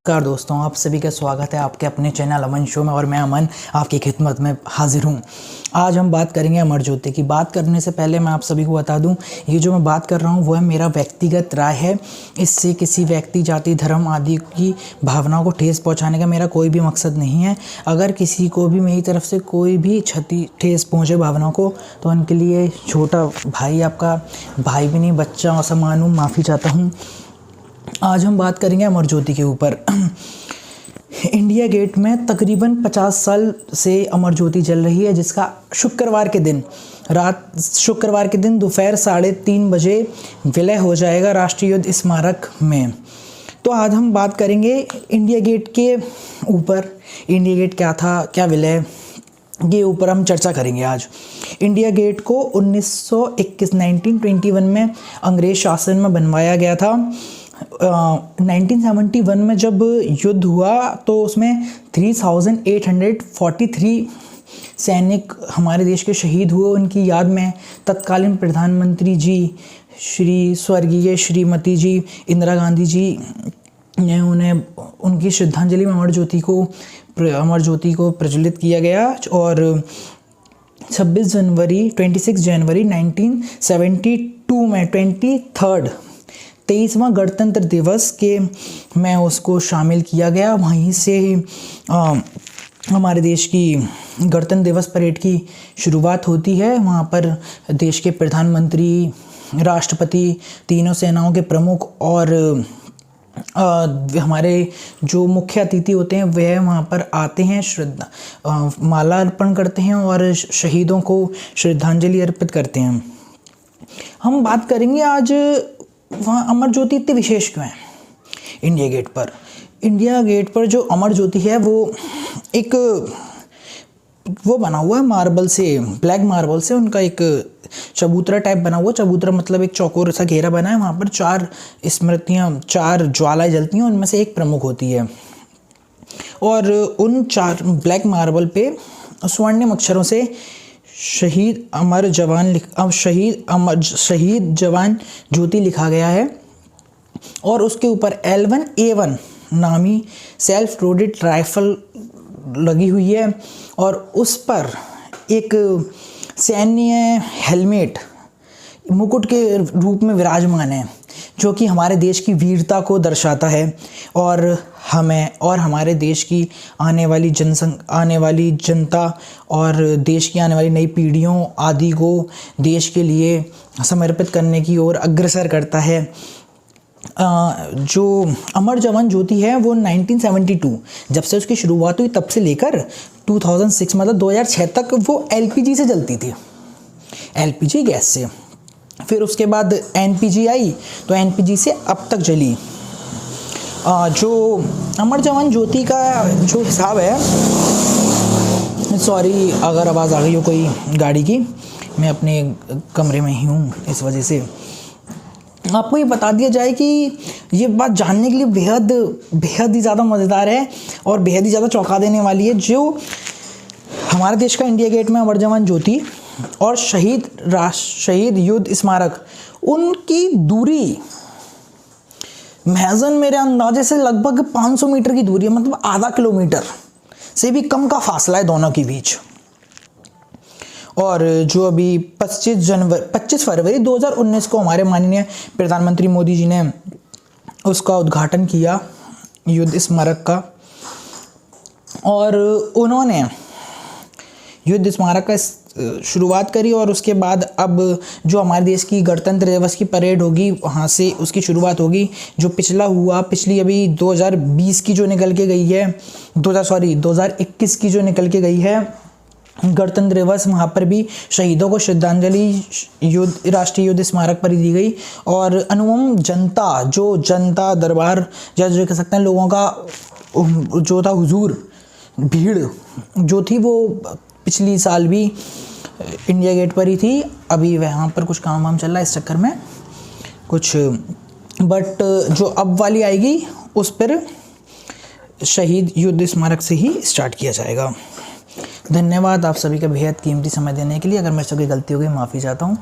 नमस्कार दोस्तों, आप सभी का स्वागत है आपके अपने चैनल अमन शो में। और मैं अमन आपकी खिदमत में हाजिर हूँ। आज हम बात करेंगे अमर ज्योति की। बात करने से पहले मैं आप सभी को बता दूं, ये जो मैं बात कर रहा हूँ वो है मेरा व्यक्तिगत राय है। इससे किसी व्यक्ति, जाति, धर्म आदि की भावनाओं को ठेस पहुँचाने का मेरा कोई भी मकसद नहीं है। अगर किसी को भी मेरी तरफ से कोई भी क्षति, ठेस पहुँचे भावनाओं को, तो उनके लिए छोटा भाई, आपका भाई भी नहीं, बच्चा ऐसा मानूँ, माफ़ी चाहता हूँ। आज हम बात करेंगे अमर ज्योति के ऊपर। इंडिया गेट में तकरीबन 50 साल से अमर ज्योति जल रही है, जिसका शुक्रवार के दिन दोपहर 3:30 बजे विलय हो जाएगा राष्ट्रीय युद्ध स्मारक में। तो आज हम बात करेंगे इंडिया गेट के ऊपर। इंडिया गेट क्या था, क्या विलय, के ऊपर हम चर्चा करेंगे आज। इंडिया गेट को 1921 में अंग्रेज शासन में बनवाया गया था। 1971 में जब युद्ध हुआ तो उसमें 3843 सैनिक हमारे देश के शहीद हुए। उनकी याद में तत्कालीन प्रधानमंत्री जी स्वर्गीय श्रीमती जी इंदिरा गांधी जी ने उनकी श्रद्धांजलि में अमर ज्योति को प्रज्वलित किया गया। और 26 जनवरी 1972 में 23वां गणतंत्र दिवस के में उसको शामिल किया गया। वहीं से ही हमारे देश की गणतंत्र दिवस परेड की शुरुआत होती है। वहाँ पर देश के प्रधानमंत्री, राष्ट्रपति, तीनों सेनाओं के प्रमुख और हमारे जो मुख्य अतिथि होते हैं वह वहाँ पर आते हैं, माला अर्पण करते हैं और शहीदों को श्रद्धांजलि अर्पित करते हैं। हम बात करेंगे आज वहाँ अमर ज्योति इतनी विशेष क्यों है। इंडिया गेट पर जो अमर ज्योति है वो बना हुआ है मार्बल से, ब्लैक मार्बल से। उनका एक चबूतरा टाइप बना हुआ। चबूतरा मतलब एक चौकोर सा घेरा बना है। वहाँ पर 4 स्मृतियाँ, 4 ज्वालाएं जलती हैं, उनमें से एक प्रमुख होती है। और उन 4 ब्लैक मार्बल पे स्वर्णिम अक्षरों से शहीद जवान ज्योति लिखा गया है। और उसके ऊपर L1A1 नामी सेल्फ लोडेड राइफल लगी हुई है। और उस पर एक सैन्य हेलमेट मुकुट के रूप में विराजमान है, जो कि हमारे देश की वीरता को दर्शाता है और हमें और हमारे देश की आने वाली जनता और देश की आने वाली नई पीढ़ियों आदि को देश के लिए समर्पित करने की ओर अग्रसर करता है। जो अमर जवान ज्योति है वो 1972 जब से उसकी शुरुआत हुई तब से लेकर 2006 मतलब 2006 तक वो LPG से जलती थी, LPG गैस से। फिर उसके बाद NPG आई तो NPG से अब तक जली। जो अमर जवान ज्योति का जो हिसाब है, सॉरी अगर आवाज़ आ गई हो कोई गाड़ी की, मैं अपने कमरे में ही हूँ, इस वजह से आपको ये बता दिया जाए कि ये बात जानने के लिए बेहद ही ज़्यादा मज़ेदार है और बेहद ही ज़्यादा चौंका देने वाली है। जो हमारे देश का इंडिया गेट में अमर जवान ज्योति और शहीद युद्ध स्मारक, उनकी दूरी महज़न मेरे अंदाजे से लगभग 500 मीटर की दूरी है, मतलब आधा किलोमीटर से भी कम का फासला है दोनों के बीच। और जो अभी 25 फरवरी 2019 को हमारे माननीय प्रधानमंत्री मोदी जी ने उसका उद्घाटन किया, युद्ध स्मारक का। और उन्होंने युद्ध स्मारक का शुरुआत करी और उसके बाद अब जो हमारे देश की गणतंत्र दिवस की परेड होगी वहाँ से उसकी शुरुआत होगी। जो पिछली अभी 2020 की जो निकल के गई है, 2021 की जो निकल के गई है गणतंत्र दिवस, वहाँ पर भी शहीदों को श्रद्धांजलि राष्ट्रीय युद्ध स्मारक पर ही दी गई। और अनुपम जनता दरबार जो कह सकते हैं, लोगों का जो था हुजूर, भीड़ जो थी वो पिछली साल भी इंडिया गेट पर ही थी। अभी वहाँ पर कुछ काम वाम चल रहा है इस चक्कर में कुछ, बट जो अब वाली आएगी उस पर शहीद युद्ध स्मारक से ही स्टार्ट किया जाएगा। धन्यवाद आप सभी का बेहद कीमती समय देने के लिए। अगर मेरे से कोई गलती हो गई माफ़ी चाहता हूँ।